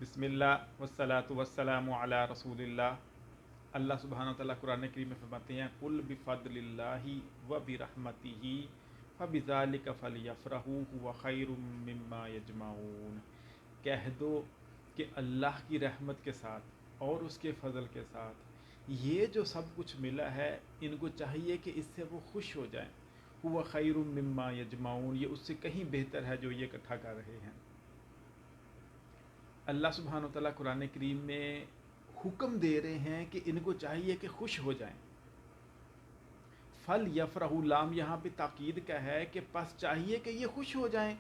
بسم اللہ والصلاۃ والسلام علی رسول اللہ۔ اللہ سبحانہ وتعالیٰ قرآن کریم میں فرماتے ہیں قل بفضل اللہ و برحمتہ فبذالک فلیفرحوا هو خیر مما یجمعون۔ کہہ دو کہ اللہ کی رحمت کے ساتھ اور اس کے فضل کے ساتھ یہ جو سب کچھ ملا ہے ان کو چاہیے کہ اس سے وہ خوش ہو جائیں۔ هو خیر مما یجمعون، یہ اس سے کہیں بہتر ہے جو یہ اکٹھا کر رہے ہیں۔ اللہ سبحانہ وتعالیٰ قرآن کریم میں حکم دے رہے ہیں کہ ان کو چاہیے کہ خوش ہو جائیں۔ فل یفرح، لام یہاں پہ تاکید کا ہے کہ پس چاہیے کہ یہ خوش ہو جائیں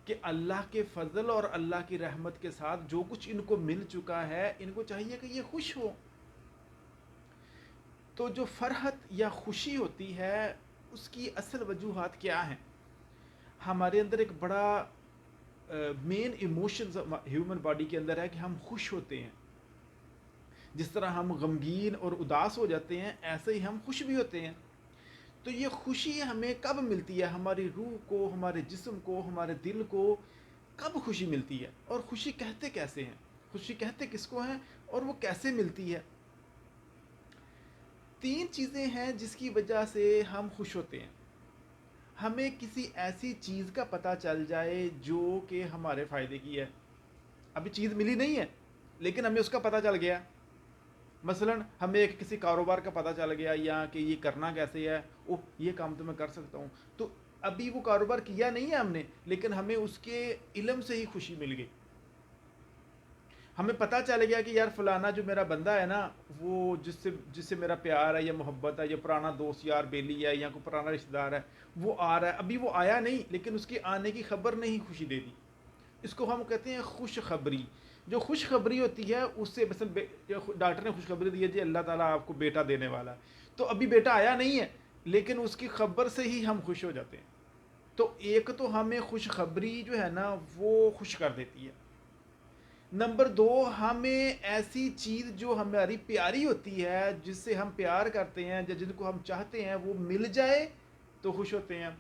کہ اللہ کے فضل اور اللہ کی رحمت کے ساتھ جو کچھ ان کو مل چکا ہے ان کو چاہیے کہ یہ خوش ہو۔ تو جو فرحت یا خوشی ہوتی ہے اس کی اصل وجوہات کیا ہیں؟ ہمارے اندر ایک بڑا مین ایموشنز ہیومن باڈی کے اندر ہے کہ ہم خوش ہوتے ہیں۔ جس طرح ہم غمگین اور اداس ہو جاتے ہیں ایسے ہی ہم خوش بھی ہوتے ہیں۔ تو یہ خوشی ہمیں کب ملتی ہے؟ ہماری روح کو، ہمارے جسم کو، ہمارے دل کو کب خوشی ملتی ہے؟ اور خوشی کہتے کیسے ہیں؟ خوشی کہتے کس کو ہیں اور وہ کیسے ملتی ہے؟ تین چیزیں ہیں جس کی وجہ سے ہم خوش ہوتے ہیں۔ ہمیں کسی ایسی چیز کا پتہ چل جائے جو کہ ہمارے فائدے کی ہے۔ ابھی چیز ملی نہیں ہے لیکن ہمیں اس کا پتہ چل گیا۔ مثلا ہمیں ایک کسی کاروبار کا پتہ چل گیا یا کہ یہ کرنا کیسے ہے، یہ کام تو میں کر سکتا ہوں، تو ابھی وہ کاروبار کیا نہیں ہے ہم نے لیکن ہمیں اس کے علم سے ہی خوشی مل گئی۔ ہمیں پتہ چل گیا کہ یار فلانا جو میرا بندہ ہے نا، وہ جس سے میرا پیار ہے یا محبت ہے یا پرانا دوست یار بیلی ہے یا کوئی پرانا رشتہ دار ہے، وہ آ رہا ہے۔ ابھی وہ آیا نہیں لیکن اس کے آنے کی خبر نے ہی خوشی دے دی۔ اس کو ہم کہتے ہیں خوش خبری۔ جو خوش خبری ہوتی ہے اس سے مثلا ڈاکٹر نے خوشخبری دی ہے جی اللہ تعالیٰ آپ کو بیٹا دینے والا ہے، تو ابھی بیٹا آیا نہیں ہے لیکن اس کی خبر سے ہی ہم خوش ہو جاتے ہیں۔ تو ایک تو ہمیں خوش خبری جو ہے نا وہ خوش کر دیتی ہے۔ نمبر دو، ہمیں ایسی چیز جو ہماری پیاری ہوتی ہے، جس سے ہم پیار کرتے ہیں یا جن کو ہم چاہتے ہیں، وہ مل جائے تو خوش ہوتے ہیں۔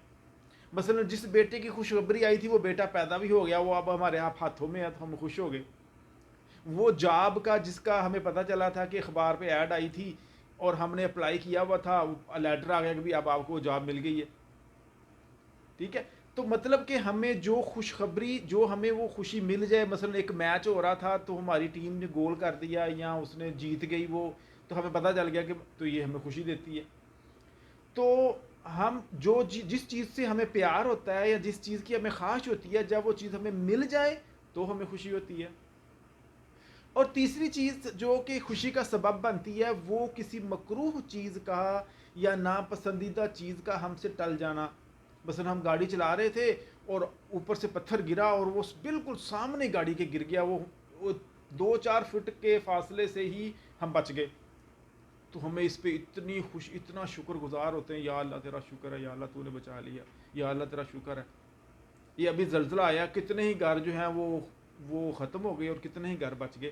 مثلا جس بیٹے کی خوشخبری آئی تھی وہ بیٹا پیدا بھی ہو گیا، وہ اب ہمارے ہاتھوں میں ہے تو ہم خوش ہو گئے۔ وہ جاب کا جس کا ہمیں پتہ چلا تھا کہ اخبار پہ ایڈ آئی تھی اور ہم نے اپلائی کیا ہوا تھا، لیٹر آ گیا کہ اب آپ کو جاب مل گئی ہے۔ ٹھیک ہے، تو مطلب کہ ہمیں جو خوشخبری، جو ہمیں وہ خوشی مل جائے، مثلا ایک میچ ہو رہا تھا تو ہماری ٹیم نے گول کر دیا یا اس نے جیت گئی وہ، تو ہمیں پتہ چل گیا کہ تو یہ ہمیں خوشی دیتی ہے۔ تو ہم جس چیز سے ہمیں پیار ہوتا ہے یا جس چیز کی ہمیں خواہش ہوتی ہے، جب وہ چیز ہمیں مل جائے تو ہمیں خوشی ہوتی ہے۔ اور تیسری چیز جو کہ خوشی کا سبب بنتی ہے وہ کسی مکروہ چیز کا یا ناپسندیدہ چیز کا ہم سے ٹل جانا۔ مثلا ہم گاڑی چلا رہے تھے اور اوپر سے پتھر گرا اور وہ بالکل سامنے گاڑی کے گر گیا، وہ 2-4 فٹ کے فاصلے سے ہی ہم بچ گئے، تو ہمیں اس پہ اتنی خوش، اتنا شکر گزار ہوتے ہیں، یا اللہ تیرا شکر ہے، یا اللہ تو نے بچا لیا، یا اللہ تیرا شکر ہے۔ یہ ابھی زلزلہ آیا، کتنے ہی گھر جو ہیں وہ ختم ہو گئے اور کتنے ہی گھر بچ گئے۔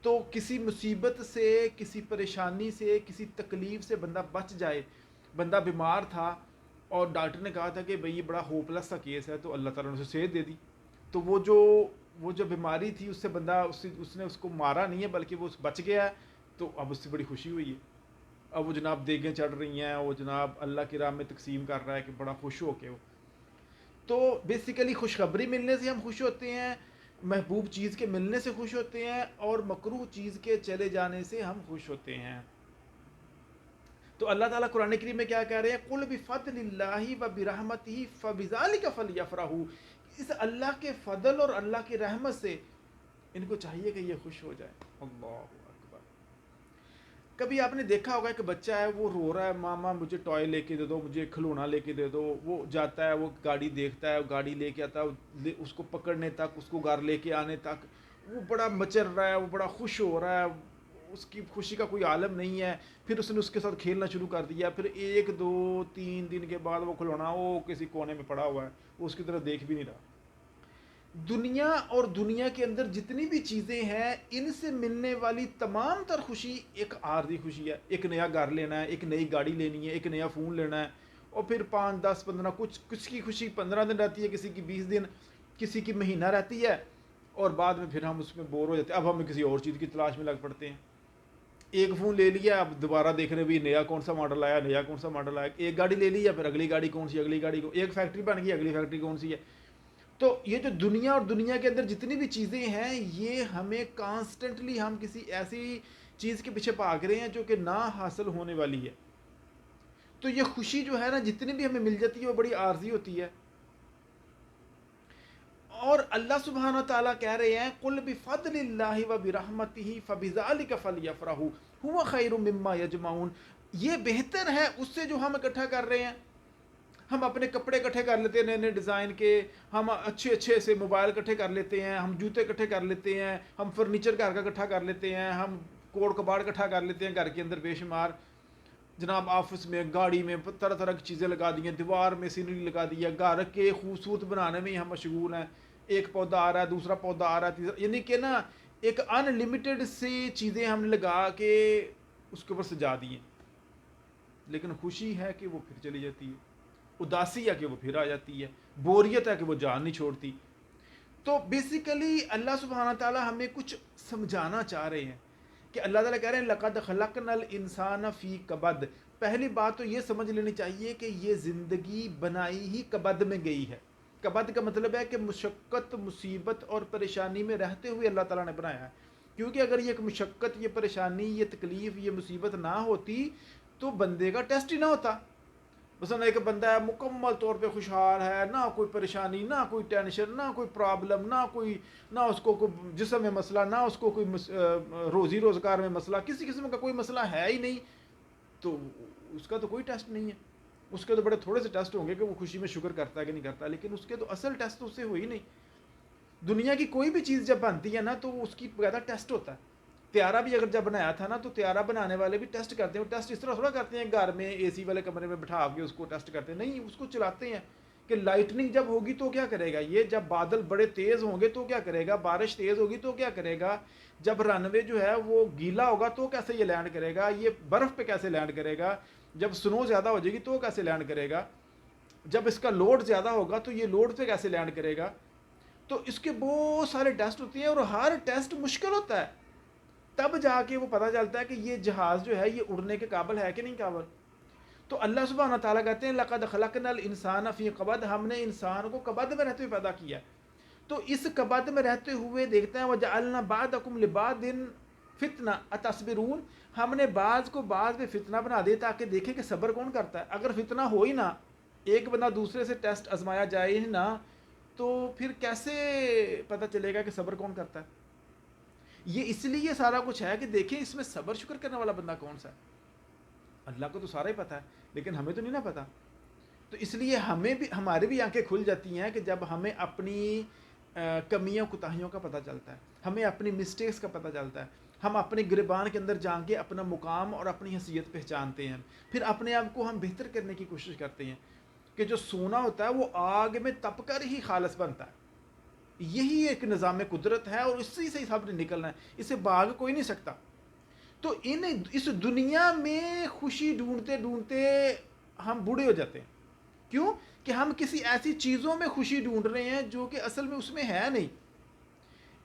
تو کسی مصیبت سے، کسی پریشانی سے، کسی تکلیف سے بندہ بچ جائے۔ بندہ بیمار تھا اور ڈاکٹر نے کہا تھا کہ بھئی یہ بڑا ہوپ لیس سا کیس ہے، تو اللہ تعالیٰ نے اسے صحت دے دی، تو وہ جو بیماری تھی اس سے بندہ اس نے اس کو مارا نہیں ہے بلکہ وہ بچ گیا ہے، تو اب اس سے بڑی خوشی ہوئی ہے۔ اب وہ جناب دیگیں چڑھ رہی ہیں، وہ جناب اللہ کی راہ میں تقسیم کر رہا ہے کہ بڑا خوش ہو کے وہ۔ تو بیسیکلی خوشخبری ملنے سے ہم خوش ہوتے ہیں، محبوب چیز کے ملنے سے خوش ہوتے ہیں، اور مکروہ چیز کے چلے جانے سے ہم خوش ہوتے ہیں۔ تو اللہ تعالیٰ قرآن کریم میں کیا کہہ رہے ہیں؟ قُلْ بِفَضْلِ اللَّهِ وَبِرَحْمَتِهِ فَبِذَلِكَ فَلْيَفْرَحُوا۔ اس اللہ کے فضل اور اللہ کی رحمت سے ان کو چاہیے کہ یہ خوش ہو جائے۔ اللہ اکبر۔ کبھی آپ نے دیکھا ہوگا کہ بچہ ہے وہ رو رہا ہے، ماما مجھے ٹوائے لے کے دے دو، مجھے کھلونا لے کے دے دو، وہ جاتا ہے، وہ گاڑی دیکھتا ہے، گاڑی لے کے آتا ہے، اس کو پکڑنے تک، اس کو گھر لے کے آنے تک وہ بڑا مچر رہا ہے، وہ بڑا خوش ہو رہا ہے، اس کی خوشی کا کوئی عالم نہیں ہے۔ پھر اس نے اس کے ساتھ کھیلنا شروع کر دیا، پھر 1 2 3 دن کے بعد وہ کھلونا وہ کسی کونے میں پڑا ہوا ہے، وہ اس کی طرف دیکھ بھی نہیں رہا۔ دنیا اور دنیا کے اندر جتنی بھی چیزیں ہیں، ان سے ملنے والی تمام تر خوشی ایک عارضی خوشی ہے۔ ایک نیا گھر لینا ہے، ایک نئی گاڑی لینی ہے، ایک نیا فون لینا ہے، اور پھر 5 10 15 کچھ کی خوشی 15 دن رہتی ہے، کسی کی 20 دن، کسی کی مہینہ رہتی ہے، اور بعد میں پھر ہم اس میں بور ہو جاتے ہیں، اب ہم کسی اور چیز کی تلاش میں لگ پڑتے ہیں. ایک فون لے لیا، اب دوبارہ دیکھ رہے بھی نیا کون سا ماڈل آیا، نیا کون سا ماڈل آیا. ایک گاڑی لے لی، پھر اگلی گاڑی کون سی، اگلی گاڑی کو، ایک فیکٹری بن گئی، اگلی فیکٹری کون سی ہے. تو یہ جو دنیا اور دنیا کے اندر جتنی بھی چیزیں ہیں، یہ ہمیں کانسٹنٹلی ہم کسی ایسی چیز کے پیچھے بھاگ رہے ہیں جو کہ نہ حاصل ہونے والی ہے. تو یہ خوشی جو ہے نا، جتنی بھی ہمیں مل جاتی ہے وہ بڑی عارضی ہوتی ہے. اور اللہ سبحانہ و تعالیٰ کہہ رہے ہیں قُلْ بِفَضْلِ اللَّهِ وَبِرَحْمَتِهِ فَبِذَلِكَ فَلْيَفْرَحُوا هُوَ خَيْرٌ مِّمَّا يَجْمَعُونَ. یہ بہتر ہے اس سے جو ہم اکٹھا کر رہے ہیں. ہم اپنے کپڑے اکٹھے کر لیتے ہیں نئے نئے ڈیزائن کے، ہم اچھے اچھے سے موبائل اکٹھے کر لیتے ہیں، ہم جوتے اکٹھے کر لیتے ہیں، ہم فرنیچر گھر کا اکٹھا کر لیتے ہیں، ہم کوڑ کباڑ اکٹھا کر لیتے ہیں گھر کے اندر بے شمار. جناب آفس میں، گاڑی میں طرح طرح کی چیزیں لگا دی ہیں، دیوار میں سینری لگا دی ہے، گھر کے خوبصورت بنانے میں ہی ہم مشغول ہیں. ایک پودا آ رہا ہے، دوسرا پودا آ رہا ہے، تیسرا، یعنی کہ نا ایک ان لمیٹڈ سی چیزیں ہم نے لگا کے اس کے اوپر سجا دی ہیں. لیکن خوشی ہے کہ وہ پھر چلی جاتی ہے، اداسی ہے کہ وہ پھر آ جاتی ہے، بوریت ہے کہ وہ جان نہیں چھوڑتی. تو بیسیکلی اللہ سبحانہ تعالیٰ ہمیں کچھ سمجھانا چاہ رہے ہیں کہ اللہ تعالیٰ کہہ رہے ہیں لَقَدْ خَلَقْنَا الْإِنسَانَ فِي کَبَدٍ. پہلی بات تو یہ سمجھ لینی چاہیے کہ یہ زندگی بنائی ہی کبد میں گئی ہے. کبد کا مطلب ہے کہ مشقت، مصیبت اور پریشانی میں رہتے ہوئے اللہ تعالیٰ نے بنایا ہے. کیونکہ اگر یہ مشقت، یہ پریشانی، یہ تکلیف، یہ مصیبت نہ ہوتی تو بندے کا ٹیسٹ ہی نہ ہوتا. مثلا ایک بندہ ہے مکمل طور پہ خوشحال ہے، نہ کوئی پریشانی، نہ کوئی ٹینشن، نہ کوئی پرابلم، نہ اس کو کوئی جسم میں مسئلہ، نہ اس کو کوئی روزی روزگار میں مسئلہ، کسی قسم کا کوئی مسئلہ ہے ہی نہیں، تو اس کا تو کوئی ٹیسٹ نہیں ہے. اس کے تو بڑے تھوڑے سے ٹیسٹ ہوں گے کہ وہ خوشی میں شکر کرتا ہے کہ نہیں کرتا، لیکن اس کے تو اصل ٹیسٹ تو اس سے ہوئی نہیں. دنیا کی کوئی بھی چیز جب بنتی ہے نا تو اس کی باقاعدہ ٹیسٹ ہوتا ہے. طیارہ بھی اگر جب بنایا تھا نا تو طیارہ بنانے والے بھی ٹیسٹ کرتے ہیں. وہ ٹیسٹ اس طرح تھوڑا کرتے ہیں گھر میں اے سی والے کمرے میں بٹھا کے اس کو ٹیسٹ کرتے ہیں، نہیں، اس کو چلاتے ہیں کہ لائٹنگ جب ہوگی تو کیا کرے گا، یہ جب بادل بڑے تیز ہوں گے تو کیا کرے گا، بارش تیز ہوگی تو کیا کرے گا، جب رن وے جو ہے وہ گیلا ہوگا تو کیسے یہ لینڈ کرے گا، یہ برف پہ کیسے لینڈ کرے گا، جب سنو زیادہ ہو جائے گی تو کیسے لینڈ کرے گا، جب اس کا لوڈ زیادہ ہوگا تو یہ لوڈ پہ کیسے لینڈ کرے گا. تو اس کے بہت سارے ٹیسٹ ہوتے ہیں اور ہر ٹیسٹ مشکل ہوتا ہے. تب جا کے وہ پتہ چلتا ہے کہ یہ جہاز جو ہے یہ اڑنے کے قابل ہے کہ نہیں قابل. تو اللہ سبحانہ تعالیٰ کہتے ہیں لَقَدْ خَلَقْنَا الْإِنسَانَ فِي کَبَدٍ. ہم نے انسان کو کبد میں رہتے ہوئے پیدا کیا. تو اس کبد میں رہتے ہوئے دیکھتے ہیں وَجَعَلْنَا بَعْضَكُمْ لِبَعْضٍ فِتْنَةً أَتَصْبِرُونَ. ہم نے بعض کو بعض میں فتنہ بنا دیا تاکہ دیکھیں کہ صبر کون کرتا ہے. اگر فتنہ ہو ہی نہ، ایک بندہ دوسرے سے ٹیسٹ آزمایا جائے ہی نہ، تو پھر کیسے پتہ چلے گا کہ صبر کون کرتا ہے. یہ اس لیے سارا کچھ ہے کہ دیکھیں اس میں صبر شکر کرنے والا بندہ کون سا ہے. اللہ کو تو سارا ہی پتہ ہے لیکن ہمیں تو نہیں نہ پتہ. تو اس لیے ہمیں بھی، ہماری بھی آنکھیں کھل جاتی ہیں کہ جب ہمیں اپنی کمیوں کوتاہیوں کا پتہ چلتا ہے، ہمیں اپنی مسٹیکس کا پتہ چلتا ہے، ہم اپنے گریبان کے اندر جان کے اپنا مقام اور اپنی حیثیت پہچانتے ہیں، پھر اپنے آپ کو ہم بہتر کرنے کی کوشش کرتے ہیں کہ جو سونا ہوتا ہے وہ آگ میں تپ کر ہی خالص بنتا ہے. یہی ایک نظام قدرت ہے اور اسی سے سب نے نکلنا ہے، اسے بھاگ کوئی نہیں سکتا. تو اس دنیا میں خوشی ڈھونڈتے ڈھونڈتے ہم بوڑھے ہو جاتے ہیں. کیوں؟ کہ ہم کسی ایسی چیزوں میں خوشی ڈھونڈ رہے ہیں جو کہ اصل میں اس میں ہے نہیں.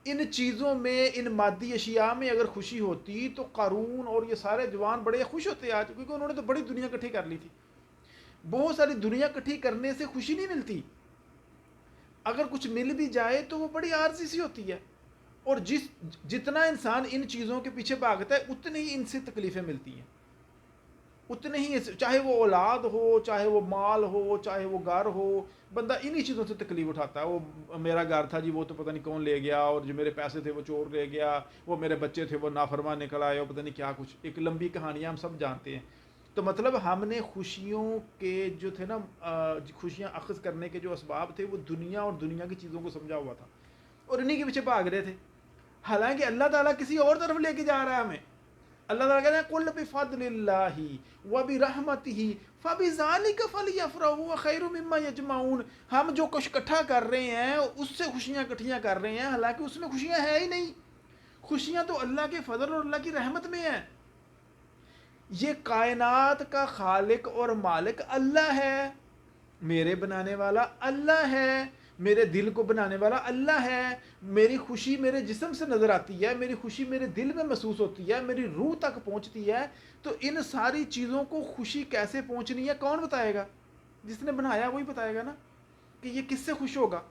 ان چیزوں میں، ان مادی اشیاء میں اگر خوشی ہوتی تو قارون اور یہ سارے جوان بڑے خوش ہوتے آج، کیونکہ انہوں نے تو بڑی دنیا اکٹھی کر لی تھی. بہت ساری دنیا اکٹھی کرنے سے خوشی نہیں ملتی. اگر کچھ مل بھی جائے تو وہ بڑی عارضی سی ہوتی ہے. اور جتنا انسان ان چیزوں کے پیچھے بھاگتا ہے اتنی ہی ان سے تکلیفیں ملتی ہیں. اتنے ہی، چاہے وہ اولاد ہو، چاہے وہ مال ہو، چاہے وہ گھر ہو، بندہ انہی چیزوں سے تکلیف اٹھاتا ہے. وہ میرا گھر تھا جی وہ تو پتہ نہیں کون لے گیا، اور جو میرے پیسے تھے وہ چور لے گیا، وہ میرے بچے تھے وہ نافرمان نکل آئے، اور پتہ نہیں کیا کچھ. ایک لمبی کہانیاں ہم سب جانتے ہیں. تو مطلب ہم نے خوشیوں کے جو تھے نا، خوشیاں اخذ کرنے کے جو اسباب تھے وہ دنیا اور دنیا کی چیزوں کو سمجھا ہوا تھا اور انہی کے پیچھے بھاگ رہے تھے. حالانکہ اللہ تعالیٰ کسی اور طرف لے کے جا رہا ہے ہمیں. اللہ تعالیٰ کہتے ہیں قُلْ بِفَضْلِ اللَّهِ وَبِرَحْمَتِهِ فَبِذَلِكَ فَلْيَفْرَحُوا وَخَيْرٌ مِّمَّا يَجْمَعُونَ. ہم جو کچھ اکٹھا کر رہے ہیں اس سے خوشیاں اکٹھیاں کر رہے ہیں، حالانکہ اس میں خوشیاں ہیں ہی نہیں. خوشیاں تو اللہ کے فضل اور اللہ کی رحمت میں ہیں. یہ کائنات کا خالق اور مالک اللہ ہے، میرے بنانے والا اللہ ہے، میرے دل کو بنانے والا اللہ ہے، میری خوشی میرے جسم سے نظر آتی ہے، میری خوشی میرے دل میں محسوس ہوتی ہے، میری روح تک پہنچتی ہے، تو ان ساری چیزوں کو خوشی کیسے پہنچنی ہے کون بتائے گا؟ جس نے بنایا وہی بتائے گا نا کہ یہ کس سے خوش ہوگا۔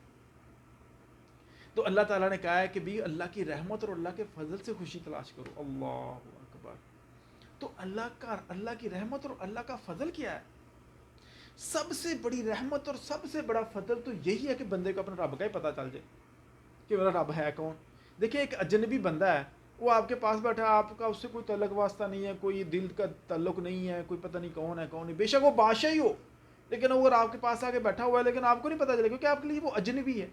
تو اللہ تعالیٰ نے کہا ہے کہ بھی اللہ کی رحمت اور اللہ کے فضل سے خوشی تلاش کرو۔ اللہ اکبر۔ تو اللہ کی رحمت اور اللہ کا فضل کیا ہے؟ سب سے بڑی رحمت اور سب سے بڑا فضل تو یہی ہے کہ بندے کو اپنا رب کا ہی پتہ چل جائے کہ میرا رب ہے کون۔ دیکھیں ایک اجنبی بندہ ہے، وہ آپ کے پاس بیٹھا، آپ کا اس سے کوئی تعلق واسطہ نہیں ہے، کوئی دل کا تعلق نہیں ہے، کوئی پتہ نہیں کون ہے کون نہیں، بے شک وہ بادشاہ ہی ہو، لیکن اگر آپ کے پاس آ کے بیٹھا ہوا ہے لیکن آپ کو نہیں پتہ چلے کیونکہ آپ کے لیے وہ اجنبی ہے۔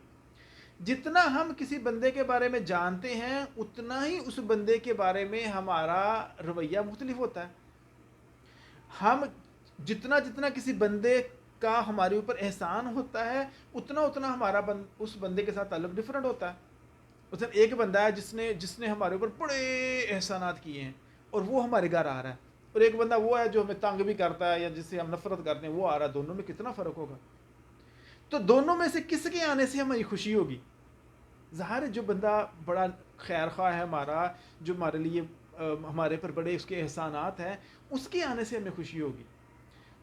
جتنا ہم کسی بندے کے بارے میں جانتے ہیں اتنا ہی اس بندے کے بارے میں ہمارا رویہ مختلف ہوتا ہے۔ ہم جتنا جتنا کسی بندے کا ہمارے اوپر احسان ہوتا ہے اتنا اتنا ہمارا اس بندے کے ساتھ تعلق ڈیفرنٹ ہوتا ہے۔ مثلا ایک بندہ ہے جس نے ہمارے اوپر بڑے احسانات کیے ہیں اور وہ ہمارے گھر آ رہا ہے، اور ایک بندہ وہ ہے جو ہمیں تنگ بھی کرتا ہے یا جس سے ہم نفرت کرتے ہیں، وہ آ رہا ہے، دونوں میں کتنا فرق ہوگا؟ تو دونوں میں سے کس کے آنے سے ہماری خوشی ہوگی؟ ظاہر ہے جو بندہ بڑا خیر خواہ ہے ہمارا، جو ہمارے لیے ہمارے پر بڑے اس کے احسانات ہیں، اس کے آنے سے ہمیں خوشی ہوگی۔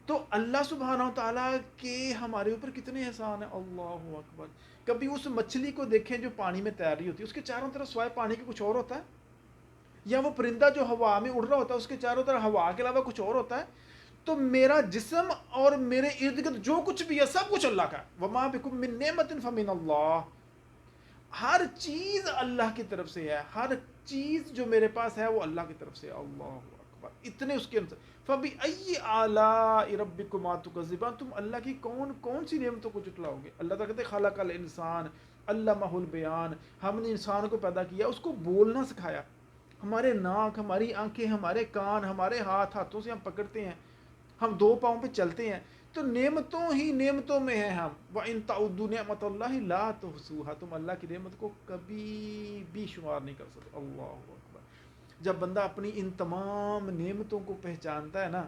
تو اللہ سبحانہ و تعالیٰ کے ہمارے اوپر کتنے احسان ہیں، اللہ اکبر۔ کبھی اس مچھلی کو دیکھیں جو پانی میں تیر رہی ہوتی ہے، اس کے چاروں طرف سوائے پانی کے کچھ اور ہوتا ہے؟ یا وہ پرندہ جو ہوا میں اڑ رہا ہوتا ہے اس کے چاروں طرف ہوا کے علاوہ کچھ اور ہوتا ہے؟ تو میرا جسم اور میرے ارد گرد جو کچھ بھی ہے سب کچھ اللہ کا ہے۔ وما بکم من نعمت فمن اللہ، ہر چیز اللہ کی طرف سے ہے، ہر چیز جو میرے پاس ہے وہ اللہ کی طرف سے ہے۔ اللہ اکبر، اتنے اس کے اندر فبأي آلاء ربكما تكذبان، تم اللہ کی کون کون سی نعمتوں کو جھٹلاؤ گے؟ اللہ تعالیٰ کہتے ہیں خلق الانسان علمہ البیان، ہم نے انسان کو پیدا کیا، اس کو بولنا سکھایا۔ ہمارے ناک، ہماری آنکھیں، ہمارے کان، ہمارے ہاتھوں سے ہم پکڑتے ہیں، ہم دو پاؤں پہ چلتے ہیں، تو نعمتوں ہی نعمتوں میں ہیں ہم۔ وَإِن تَعُدُّوا نِعْمَتَ اللَّهِ لَا تُحْصُوهَا، تم اللہ کی نعمت کو کبھی بھی شمار نہیں کر سکتے۔ اللہ اکبر۔ جب بندہ اپنی ان تمام نعمتوں کو پہچانتا ہے نا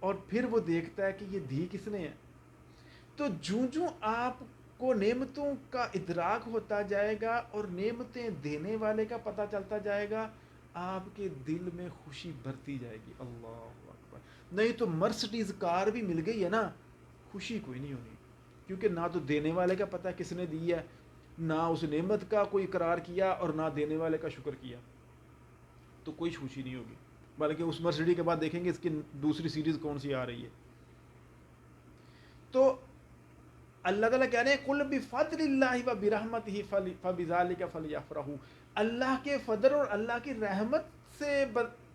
اور پھر وہ دیکھتا ہے کہ یہ دی کس نے ہے، تو جوں آپ کو نعمتوں کا ادراک ہوتا جائے گا اور نعمتیں دینے والے کا پتہ چلتا جائے گا، آپ کے دل میں خوشی بھرتی جائے گی۔ اللہ اکبر۔ نہیں تو مرسڈیز کار بھی مل گئی ہے نا، خوشی کوئی نہیں ہونی، کیونکہ نہ تو دینے والے کا پتہ کس نے دی ہے، نہ اس نعمت کا کوئی اقرار کیا اور نہ دینے والے کا شکر کیا، تو کوئی خوشی نہیں ہوگی۔ بلکہ اس مرسڈی کے بعد دیکھیں گے اس کی دوسری سیریز کون سی آ رہی ہے۔ تو اللہ تعالیٰ کہہ رہے ہیں قُلْ بِفَضْلِ اللَّهِ وَبِرَحْمَتِهِ فَبِذَلِكَ فَلْيَفْرَحُوا، اللہ کے فضل اور اللہ کی رحمت سے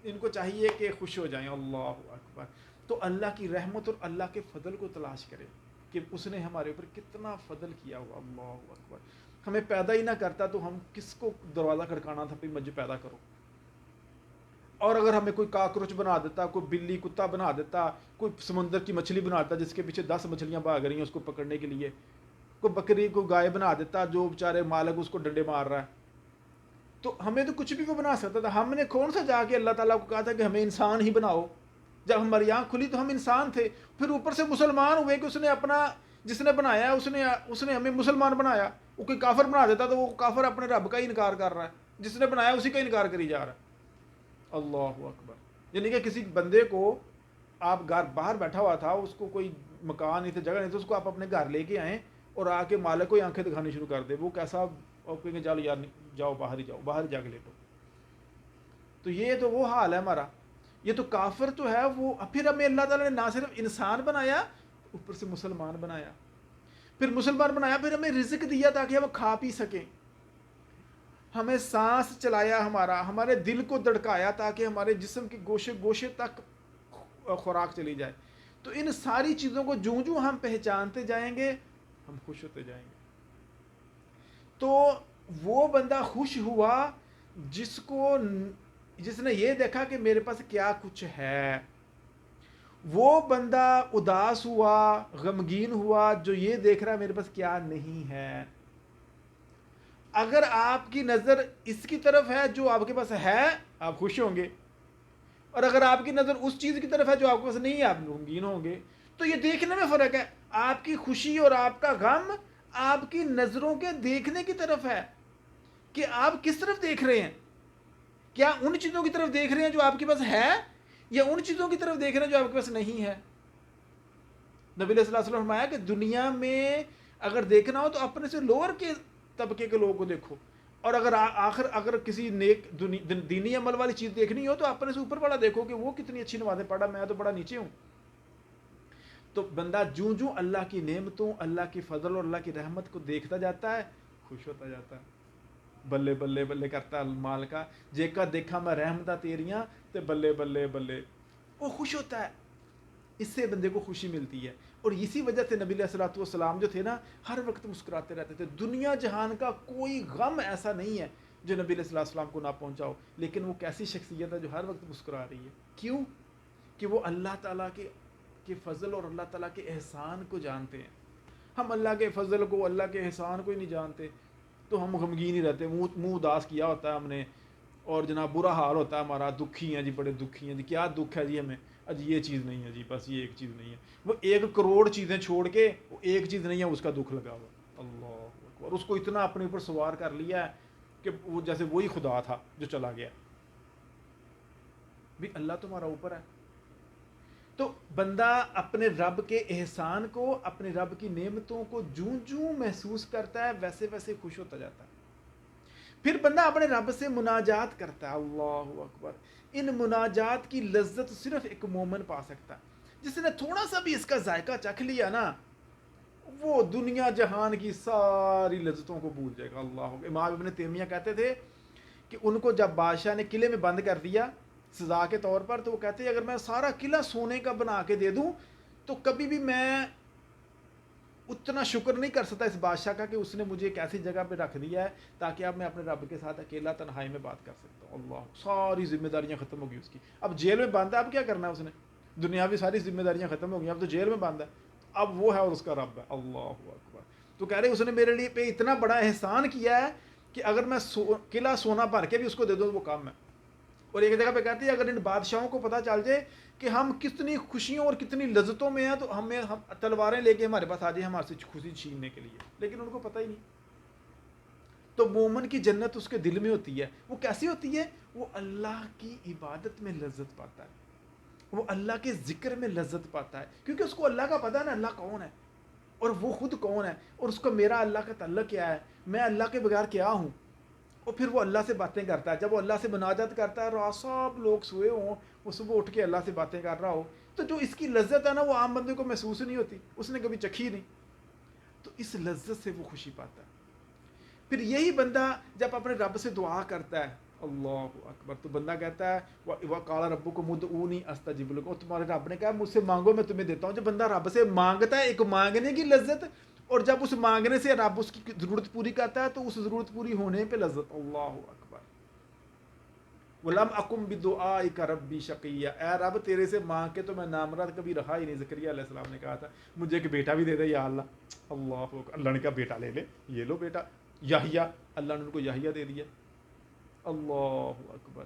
ان کو چاہیے کہ خوش ہو جائیں۔ اللہ اکبر۔ تو اللہ کی رحمت اور اللہ کے فضل کو تلاش کریں کہ اس نے ہمارے اوپر کتنا فضل کیا ہوا۔ اللہ اکبر۔ ہمیں پیدا ہی نہ کرتا تو ہم کس کو دروازہ کھڑکانا تھا کہ مجھے پیدا کرو، اور اگر ہمیں کوئی کاکروچ بنا دیتا، کوئی بلی کتا بنا دیتا، کوئی سمندر کی مچھلی بنا دیتا جس کے پیچھے 10 مچھلیاں بھاگ رہی ہیں اس کو پکڑنے کے لیے، کوئی بکری کو گائے بنا دیتا جو بیچارے مالک اس کو ڈنڈے مار رہا ہے، تو ہمیں تو کچھ بھی وہ بنا سکتا تھا۔ ہم نے کون سا جا کے اللہ تعالیٰ کو کہا تھا کہ ہمیں انسان ہی بناؤ؟ جب ہماری آنکھ کھلی تو ہم انسان تھے، پھر اوپر سے مسلمان ہوئے کہ اس نے اپنا جس نے بنایا اس نے ہمیں مسلمان بنایا۔ وہ کوئی کافر بنا دیتا تو وہ کافر اپنے رب کا ہی انکار کر رہا ہے، جس نے بنایا اسی کا انکار کری جا رہا ہے۔ اللہ اکبر۔ یعنی کہ کسی بندے کو آپ گھر باہر بیٹھا ہوا تھا، اس کو کوئی مکان نہیں تھا، جگہ نہیں تھی، اس کو آپ اپنے گھر لے کے آئیں اور آ کے مالک کو ہی آنکھیں دکھانی شروع کر دے، وہ کیسا آپ کہیں گے چلو یار جاؤ باہر ہی جاؤ، باہر جا کے لیٹو۔ تو یہ تو وہ حال ہے ہمارا، یہ تو کافر تو ہے وہ۔ پھر ہمیں اللہ تعالیٰ نے نہ صرف انسان بنایا، اوپر سے مسلمان بنایا، پھر مسلمان بنایا، پھر ہمیں رزق دیا تاکہ ہم کھا پی سکیں، ہمیں سانس چلایا، ہمارے دل کو دڑکایا تاکہ ہمارے جسم کے گوشے گوشے تک خوراک چلی جائے۔ تو ان ساری چیزوں کو جوں ہم پہچانتے جائیں گے ہم خوش ہوتے جائیں گے۔ تو وہ بندہ خوش ہوا جس نے یہ دیکھا کہ میرے پاس کیا کچھ ہے، وہ بندہ اداس ہوا، غمگین ہوا جو یہ دیکھ رہا ہے میرے پاس کیا نہیں ہے۔ اگر آپ کی نظر اس کی طرف ہے جو آپ کے پاس ہے آپ خوش ہوں گے، اور اگر آپ کی نظر اس چیز کی طرف ہے جو آپ کے پاس نہیں ہے آپ غمگین ہوں گے۔ تو یہ دیکھنے میں فرق ہے۔ آپ کی خوشی اور آپ کا غم آپ کی نظروں کے دیکھنے کی طرف ہے کہ آپ کس طرف دیکھ رہے ہیں. کیا ان چیزوں کی طرف دیکھ رہے ہیں جو آپ کے پاس ہے, یا ان چیزوں کی طرف دیکھ رہے ہیں جو آپ کے پاس نہیں ہے. نبی علیہ الصلوۃ والسلام نے فرمایا کہ دنیا میں اگر دیکھنا ہو تو اپنے سے لوور کے طبقے کے لوگوں کو دیکھو, اور اگر کسی نیک دینی عمل والی چیز دیکھنی ہو تو اپنے سے اوپر والا دیکھو کہ وہ کتنی اچھی نمازیں پڑھا, میں تو بڑا نیچے ہوں. تو بندہ جوں اللہ کی نعمتوں, اللہ کی فضل اور اللہ کی رحمت کو دیکھتا جاتا ہے, خوش ہوتا جاتا ہے, بلے بلے بلے کرتا ہے مال کا, جے کا دیکھا میں رحمتہ تیریاں تے بلے بلے بلے, وہ خوش ہوتا ہے. اس سے بندے کو خوشی ملتی ہے. اور اسی وجہ سے نبی علیہ الصلوۃ والسلام جو تھے نا, ہر وقت مسکراتے رہتے تھے. دنیا جہان کا کوئی غم ایسا نہیں ہے جو نبی علیہ الصلوۃ والسلام کو نہ پہنچا ہو, لیکن وہ کیسی شخصیت ہے جو ہر وقت مسکرا رہی ہے. کیوں؟ کہ وہ اللہ تعالیٰ کے فضل اور اللہ تعالیٰ کے احسان کو جانتے ہیں. ہم اللہ کے فضل کو, اللہ کے احسان کو ہی نہیں جانتے, تو ہم غمگین ہی رہتے ہیں, منہ اداس کیا ہوتا ہے ہم نے, اور جناب برا حال ہوتا ہے ہمارا, دکھی ہیں جی, بڑے دکھی ہیں جی. کیا دکھ ہے جی ہمیں؟ جی یہ چیز نہیں ہے جی, بس یہ ایک چیز نہیں ہے. وہ 1 کروڑ چیزیں چھوڑ کے وہ ایک چیز نہیں ہے, اس کا دکھ لگا ہوا. اللہ اکبر. اور اس کو اتنا اپنے اوپر سوار کر لیا ہے کہ وہ جیسے وہی خدا تھا جو چلا گیا. بھی اللہ تمہارا اوپر ہے. تو بندہ اپنے رب کے احسان کو, اپنے رب کی نعمتوں کو جوں محسوس کرتا ہے, ویسے ویسے خوش ہوتا جاتا ہے. پھر بندہ اپنے رب سے مناجات کرتا ہے. اللہ اکبر. ان مناجات کی لذت صرف ایک مومن پا سکتا ہے. جس نے تھوڑا سا بھی اس کا ذائقہ چکھ لیا نا, وہ دنیا جہان کی ساری لذتوں کو بھول جائے گا. اللہ. امام ابن تیمیہ کہتے تھے کہ ان کو جب بادشاہ نے قلعے میں بند کر دیا سزا کے طور پر, تو وہ کہتے ہیں اگر میں سارا قلعہ سونے کا بنا کے دے دوں تو کبھی بھی میں اتنا شکر نہیں کر سکتا اس بادشاہ کا کہ اس نے مجھے ایک ایسی جگہ پہ رکھ دیا ہے تاکہ اب میں اپنے رب کے ساتھ اکیلا تنہائی میں بات کر سکتا ہوں. اللہ. ساری ذمہ داریاں ختم ہو گئی اس کی. اب جیل میں بند ہے, اب کیا کرنا ہے اس نے؟ دنیاوی ساری ذمہ داریاں ختم ہو گئی, اب تو جیل میں بند ہے, اب وہ ہے اور اس کا رب ہے. اللہ اکبر. تو کہہ رہے اس نے میرے لیے پہ اتنا بڑا احسان کیا ہے کہ اگر میں قلعہ سونا بھر کے بھی اس کو دے دوں وہ کام ہے. اور ایک جگہ پہ کہتی ہے اگر ان بادشاہوں کو پتہ چل جائے کہ ہم کتنی خوشیوں اور کتنی لذتوں میں ہیں تو ہم تلواریں لے کے ہمارے پاس آ جائیں ہمارے سے خوشی چھیننے کے لیے, لیکن ان کو پتہ ہی نہیں. تو مومن کی جنت اس کے دل میں ہوتی ہے. وہ کیسی ہوتی ہے؟ وہ اللہ کی عبادت میں لذت پاتا ہے, وہ اللہ کے ذکر میں لذت پاتا ہے, کیونکہ اس کو اللہ کا پتہ ہے نا اللہ کون ہے اور وہ خود کون ہے, اور اس کو میرا اللہ کا تعلق کیا ہے, میں اللہ کے بغیر کیا ہوں. اور پھر وہ اللہ سے باتیں کرتا ہے. جب وہ اللہ سے مناجات کرتا ہے, رات سب لوگ سوئے ہوں, وہ صبح اٹھ کے اللہ سے باتیں کر رہا ہو, تو جو اس کی لذت ہے نا وہ عام بندے کو محسوس نہیں ہوتی, اس نے کبھی چکھی نہیں. تو اس لذت سے وہ خوشی پاتا ہے. پھر یہی بندہ جب اپنے رب سے دعا کرتا ہے, اللہ اکبر, تو بندہ کہتا ہے وَقَالَ رَبُّكُمْ ادْعُونِي أَسْتَجِبْ لَكُمْ, اور تمہارے رب نے کہا مجھ سے مانگو میں تمہیں دیتا ہوں. جب بندہ رب سے مانگتا ہے, ایک مانگنے کی لذت, اور جب اس مانگنے سے رب اس کی ضرورت پوری کرتا ہے تو اس ضرورت پوری ہونے پہ لذت. اللہ اکبر. وَلَمْ أَكُمْ بِدُعَائِكَ رَبِّي شَقِيًّا, اے رب تیرے سے مانگ کے تو میں نامرد کبھی رہا ہی نہیں. زکریا علیہ السلام نے کہا تھا مجھے ایک بیٹا بھی دے دے یا اللہ. اللہ اکبر. اللہ نے کہا بیٹا لے لے, یہ لو بیٹا یحییٰ, اللہ نے ان کو یحییٰ دے دیا. اللہ اکبر.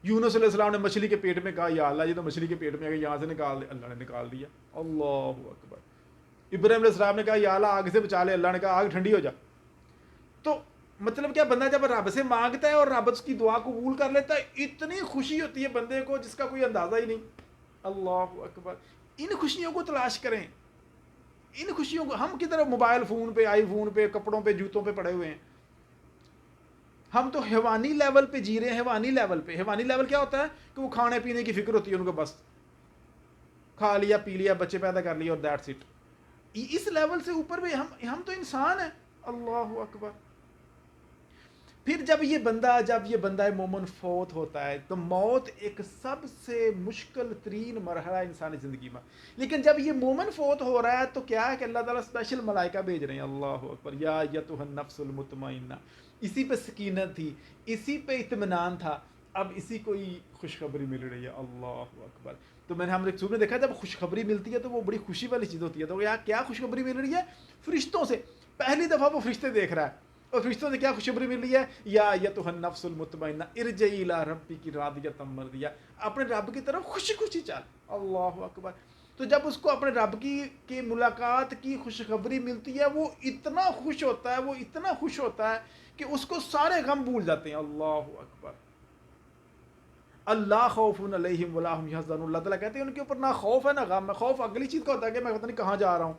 یونس علیہ السلام نے مچھلی کے پیٹ میں کہا یا اللہ یہ تو مچھلی کے پیٹ میں ہے, یہاں سے نکال دے, اللہ نے نکال دیا. اللہ اکبر. ابراہیم علیہ السلام نے کہا یا اللہ آگ سے بچا لے, اللہ نے کہا آگ ٹھنڈی ہو جا. تو مطلب کیا, بندہ جب رب سے مانگتا ہے اور رب اس کی دعا قبول کر لیتا ہے, اتنی خوشی ہوتی ہے بندے کو جس کا کوئی اندازہ ہی نہیں. اللہ اکبر. ان خوشیوں کو تلاش کریں, ان خوشیوں کو. ہم کی طرف موبائل فون پہ, آئی فون پہ, کپڑوں پہ, جوتوں پہ پڑے ہوئے ہیں. ہم تو حیوانی لیول پہ جی رہے ہیں. حیوانی لیول پہ, حیوانی لیول کیا ہوتا ہے کہ وہ کھانے پینے کی فکر ہوتی ہے ان کو, بس کھا لیا پی لیا, بچے پیدا کر لیے اور دیٹس اٹ. اس لیول سے اوپر بھی ہم تو انسان ہیں. اللہ اکبر. پھر جب یہ بندہ مومن فوت ہوتا ہے تو موت ایک سب سے مشکل ترین مرحلہ ہے انسانی زندگی میں. لیکن جب یہ مومن فوت ہو رہا ہے تو کیا ہے کہ اللہ تعالیٰ اسپیشل ملائکہ بھیج رہے ہیں. اللہ اکبر. یا ایتھا النفس المطمئنہ. اسی پہ سکینت تھی, اسی پہ اطمینان تھا, اب اسی کو ہی خوشخبری مل رہی ہے. اللہ اکبر. تو میں نے ہم نے دیکھا جب خوشخبری ملتی ہے تو وہ بڑی خوشی والی چیز ہوتی ہے. تو یہاں کیا خوشخبری مل رہی ہے؟ فرشتوں سے. پہلی دفعہ وہ فرشتے دیکھ رہا ہے, اور فرشتوں سے کیا خوشخبری مل رہی ہے؟ یا ایتھا النفس المطمئنہ ارجعی الی ربک راضیۃ مرضیہ, اپنے رب کی طرف خوشی خوشی چل. اللہ اکبر. تو جب اس کو اپنے رب کی ملاقات کی خوشخبری ملتی ہے وہ اتنا خوش ہوتا ہے، وہ اتنا خوش ہوتا ہے کہ اس کو سارے غم بھول جاتے ہیں. اللہ اکبر. اللہ خوف علیہم ولا هم يحزنون. اللہ تعالیٰ کہتے ہیں ان کے اوپر نہ خوف ہے نہ غم ہے. خوف اگلی چیز کا ہوتا ہے کہ میں پتہ نہیں کہاں جا رہا ہوں،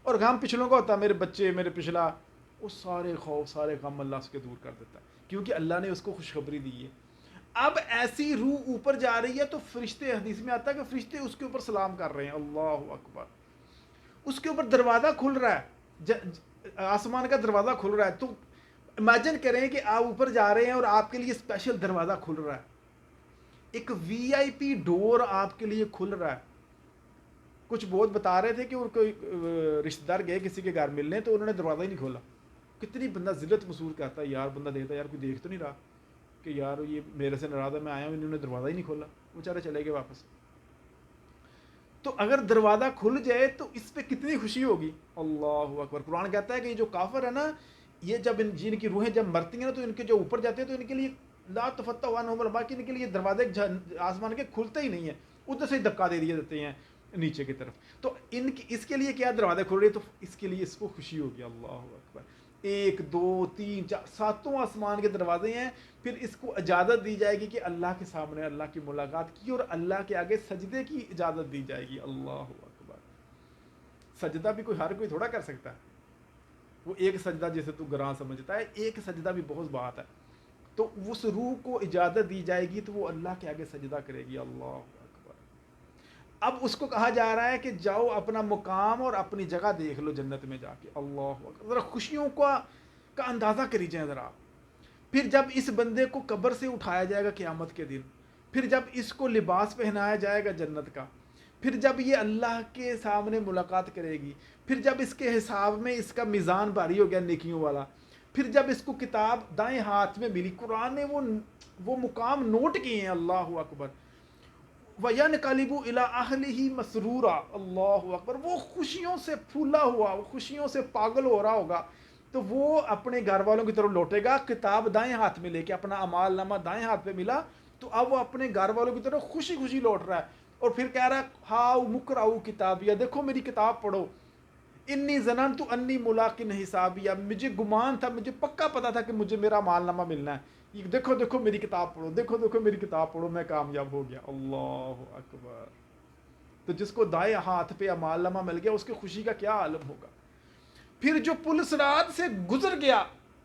اور غم پچھلوں کا ہوتا ہے، میرے بچے، میرے پچھلا. وہ سارے خوف سارے غم اللہ اس کے دور کر دیتا ہے کیونکہ اللہ نے اس کو خوشخبری دی ہے. اب ایسی روح اوپر جا رہی ہے تو فرشتے، حدیث میں آتا ہے کہ فرشتے اس کے اوپر سلام کر رہے ہیں. اللہ اکبر. اس کے اوپر دروازہ کھل رہا ہے، آسمان کا دروازہ کھل رہا ہے. تو امیجن کریں کہ آپ اوپر جا رہے ہیں اور آپ کے لیے اسپیشل دروازہ کھل رہا ہے، ایک وی آئی پی ڈور آپ کے لیے کھل رہا ہے. کچھ بہت بتا رہے تھے کہ ان کوئی رشتہ دار گئے کسی کے گھر ملنے تو انہوں نے دروازہ ہی نہیں کھولا. کتنی بندہ ذلت محسوس کرتا ہے یار، بندہ دیکھتا ہے یار کوئی دیکھ تو نہیں رہا کہ یار یہ میرے سے ناراض ہے، میں آیا ہوں، انہوں نے دروازہ ہی نہیں کھولا، وہ بیچارے چلے گئے واپس. تو اگر دروازہ کھل جائے تو اس پہ کتنی خوشی ہوگی. اللہ اکبر. قرآن کہتا ہے کہ یہ جو کافر ہے نا، یہ جب جن کی روحیں جب مرتی ہیں نا تو ان کے جو اوپر جاتے ہیں تو ان کے لیے لا تفتح عنہم الابواب، ان کے لیے دروازے آسمان کے کھلتے ہی نہیں ہیں، ادھر سے ہی دھکا دے دیے جاتے ہیں نیچے کی طرف. تو ان کی اس کے لیے کیا دروازے کھل رہے ہیں، تو اس کے لیے اس کو خوشی ہوگی. اللہ اکبر. ایک دو تین چار ساتوں آسمان کے دروازے ہیں. پھر اس کو اجازت دی جائے گی کہ اللہ کے سامنے اللہ کی ملاقات کی اور اللہ کے آگے سجدے کی اجازت دی جائے گی. اللہ اکبر. سجدہ بھی ہر کوئی تھوڑا کر سکتا ہے. وہ ایک سجدہ جسے تو گراں سمجھتا ہے، ایک سجدہ بھی بہت بات ہے. تو اس روح کو اجازت دی جائے گی تو وہ اللہ کے آگے سجدہ کرے گی. اللہ اکبر. اب اس کو کہا جا رہا ہے کہ جاؤ اپنا مقام اور اپنی جگہ دیکھ لو جنت میں جا کے. اللہ اکبر. ذرا خوشیوں کا اندازہ کری جائیں ذرا. پھر جب اس بندے کو قبر سے اٹھایا جائے گا قیامت کے دن، پھر جب اس کو لباس پہنایا جائے گا جنت کا، پھر جب یہ اللہ کے سامنے ملاقات کرے گی، پھر جب اس کے حساب میں اس کا میزان بھاری ہو گیا نیکیوں والا، پھر جب اس کو کتاب دائیں ہاتھ میں ملی، قرآن نے وہ مقام نوٹ کیے ہیں. اللہ اکبر. وَيَنْقَلِبُ إِلَىٰ أَهْلِهِ مَسْرُورًا. اللہ اکبر. وہ خوشیوں سے پھولا ہوا، وہ خوشیوں سے پاگل ہو رہا ہوگا. تو وہ اپنے گھر والوں کی طرف لوٹے گا، کتاب دائیں ہاتھ میں لے کے، اپنا اعمال نامہ دائیں ہاتھ پہ ملا، تو اب وہ اپنے گھر والوں کی طرف خوشی خوشی لوٹ رہا ہے. اور پھر کہہ رہا ہے ہاؤ مقرؤ کتابیہ، دیکھو میری کتاب پڑھو. انی ظننت انی ملاق حسابیہ، مجھے گمان تھا، مجھے پکا پتا تھا کہ مجھے میرا مال نامہ ملنا ہے. یہ دیکھو دیکھو میری کتاب پڑھو، دیکھو دیکھو میری کتاب پڑھو، میں کامیاب ہو گیا. اللہ اکبر. تو جس کو دائیں ہاتھ پہ مال نامہ مل گیا اس کی خوشی کا کیا عالم ہوگا. پھر جو پل صراط سے گزر گیا،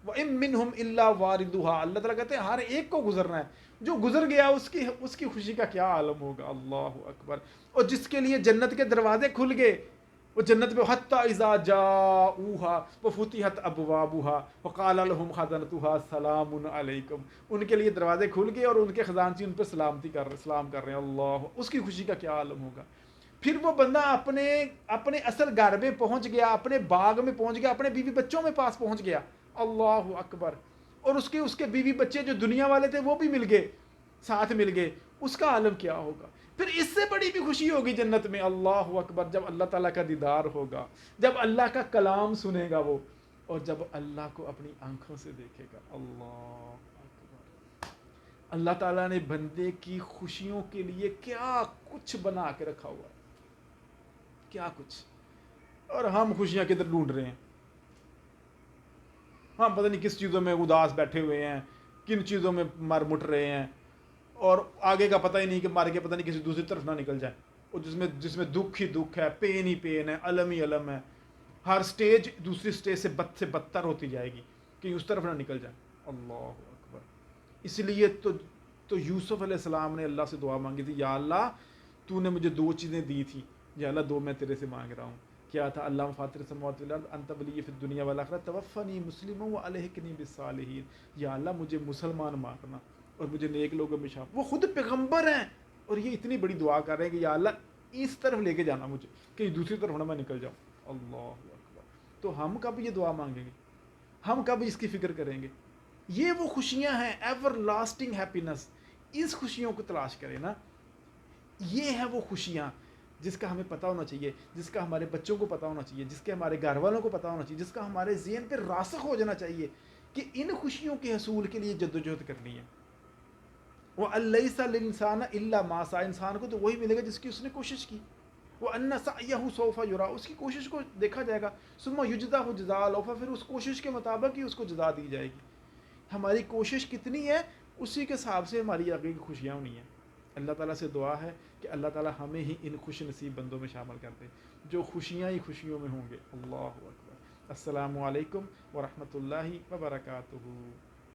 وَإِن مِّنْهُمْ إِلَّا وَارِدُهَا، اللہ تعالیٰ کہتے ہیں ہر ایک کو گزرنا ہے. جو گزر گیا اس کی خوشی کا کیا عالم ہوگا. اللہ اکبر. اور جس کے لیے جنت کے دروازے کھل گئے، وہ جنت میں حتی اذا جاؤوها وفتحت ابوابها وقال لهم خزنتها سلام علیکم، ان کے لیے دروازے کھل گئے اور ان کے خزانچی ان پہ سلام کر رہے ہیں. اللہ، اس کی خوشی کا کیا عالم ہوگا. پھر وہ بندہ اپنے اصل گھر میں پہنچ گیا، اپنے باغ میں پہنچ گیا، اپنے بیوی بچوں میں پاس پہنچ گیا. اللہ اکبر. اور اس کے بیوی بچے جو دنیا والے تھے وہ بھی مل گئے، ساتھ مل گئے. اس کا عالم کیا ہوگا. پھر اس سے بڑی بھی خوشی ہوگی جنت میں. اللہ اکبر. جب اللہ تعالیٰ کا دیدار ہوگا، جب اللہ کا کلام سنے گا وہ، اور جب اللہ کو اپنی آنکھوں سے دیکھے گا. اللہ اکبر. اللہ تعالیٰ نے بندے کی خوشیوں کے لیے کیا کچھ بنا کے رکھا ہوا ہے، کیا کچھ. اور ہم خوشیاں کدھر ڈھونڈ رہے ہیں. ہم پتہ نہیں کس چیزوں میں اداس بیٹھے ہوئے ہیں، کن چیزوں میں مر مٹ رہے ہیں، اور آگے کا پتہ ہی نہیں کہ مر کے پتہ نہیں کسی دوسری طرف نہ نکل جائے. اور جس میں دکھ ہی دکھ ہے، پین ہی پین ہے، الم ہی الم ہے. ہر سٹیج دوسری سٹیج سے بدتر ہوتی جائے گی، کہ اس طرف نہ نکل جائے. اللہ اکبر. اس لیے تو یوسف علیہ السلام نے اللہ سے دعا مانگی تھی، یا اللہ تو نے مجھے 2 چیزیں دی تھی، یا اللہ 2 میں تیرے سے مانگ رہا ہوں. کیا تھا؟ اللہ فاطر السماوات والارض انت ولی فی الدنیا والآخرہ توفنی مسلما والحقنی بالصالحین. یا اللہ مجھے مسلمان مارنا اور مجھے نیک لوگوں میں شامل. وہ خود پیغمبر ہیں اور یہ اتنی بڑی دعا کر رہے ہیں کہ یا اللہ اس طرف لے کے جانا مجھے، کہ دوسری طرف نہ میں نکل جاؤں. اللہ اکبر. تو ہم کب یہ دعا مانگیں گے؟ ہم کب اس کی فکر کریں گے؟ یہ وہ خوشیاں ہیں، ایور لاسٹنگ ہیپینس. اس خوشیوں کو تلاش کریں نا. یہ ہے وہ خوشیاں جس کا ہمیں پتہ ہونا چاہیے، جس کا ہمارے بچوں کو پتہ ہونا چاہیے، جس کے ہمارے گھر والوں کو پتہ ہونا چاہیے، جس کا ہمارے ذہن پہ راسخ ہو جانا چاہیے کہ ان خوشیوں کے حصول کے لیے جدوجہد کرنی ہے. وَأَن لَيْسَ لِلْإِنسَانِ إِلَّا مَا سَعَىٰ. انسان کو تو وہی ملے گا جس کی اس نے کوشش کی. وَأَنَّ سَعْيَهُ سَوْفَ يُرَىٰ، اس کی کوشش کو دیکھا جائے گا. ثُمَّ يُجْزَاهُ جَزَاءَ الْأَوْفَىٰ، پھر اس کوشش کے مطابق ہی اس کو جزا دی جائے گی. ہماری کوشش کتنی ہے اسی کے حساب سے ہماری آگے کی خوشیاں ہونی ہیں. اللہ تعالیٰ سے دعا ہے کہ اللہ تعالیٰ ہمیں ہی ان خوش نصیب بندوں میں شامل کر دے جو خوشیاں ہی خوشیوں میں ہوں گے. اللہ اکبر. السلام علیکم ورحمۃ اللہ وبرکاتہ.